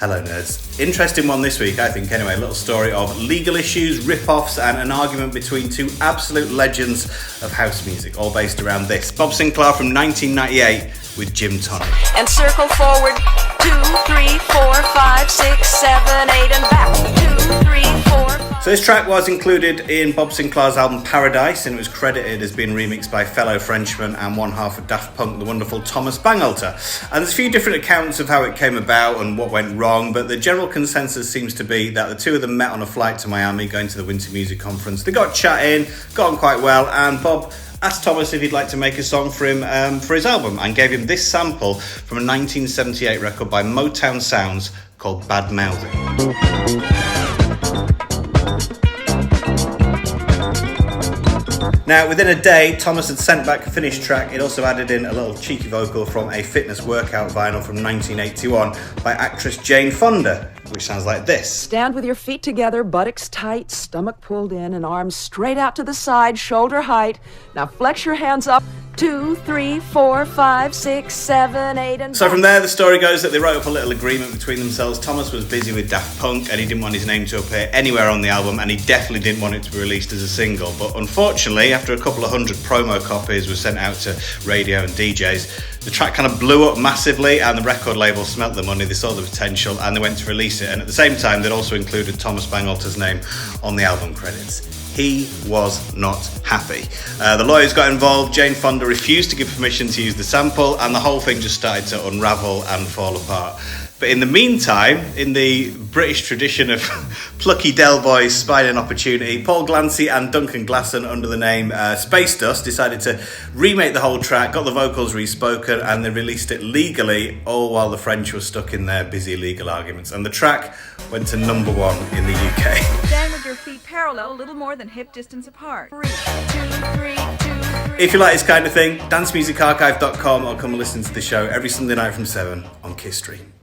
Hello nerds. Interesting one this week, I think anyway. A little story of legal issues, rip-offs and an argument between two absolute legends of house music, all based around this. Bob Sinclar from 1998 with Jim Tonic. And circle forward 2, 3, 4, 5, 6, 7, 8 and back 2, 3, 4. So this track was included in Bob Sinclar's album Paradise, and it was credited as being remixed by fellow Frenchman and one half of Daft Punk, the wonderful Thomas Bangalter. And there's a few different accounts of how it came about and what went wrong, but the general consensus seems to be that the two of them met on a flight to Miami going to the Winter Music Conference. They got chatting, got on quite well, and Bob asked Thomas if he'd like to make a song for him for his album, and gave him this sample from a 1978 record by Motown Sounds called Bad Mouthing. Now, within a day, Thomas had sent back a finished track. It also added in a little cheeky vocal from a fitness workout vinyl from 1981 by actress Jane Fonda, which sounds like this. Stand with your feet together, buttocks tight, stomach pulled in, and arms straight out to the side, shoulder height. Now flex your hands up. 2, 3, 4, 5, 6, 7, 8, and... So from there, the story goes that they wrote up a little agreement between themselves. Thomas was busy with Daft Punk and he didn't want his name to appear anywhere on the album, and he definitely didn't want it to be released as a single. But unfortunately, after a couple of hundred promo copies were sent out to radio and DJs, the track kind of blew up massively, and the record label smelt the money. They saw the potential and they went to release it. And at the same time, they'd also included Thomas Bangalter's name on the album credits. He was not happy. The lawyers got involved. Jane Fonda refused to give permission to use the sample, and the whole thing just started to unravel and fall apart. But in the meantime, in the British tradition of plucky Del Boys spying an opportunity, Paul Glancy and Duncan Glasson, under the name Space Dust, decided to remake the whole track, got the vocals respoken, and they released it legally, all while the French were stuck in their busy legal arguments. And the track went to number 1 in the UK. Stand with your feet parallel, a little more than hip distance apart. 3, 2, 3, 2, 3. If you like this kind of thing, dancemusicarchive.com, or come and listen to the show every Sunday night from 7 on Kiss Stream.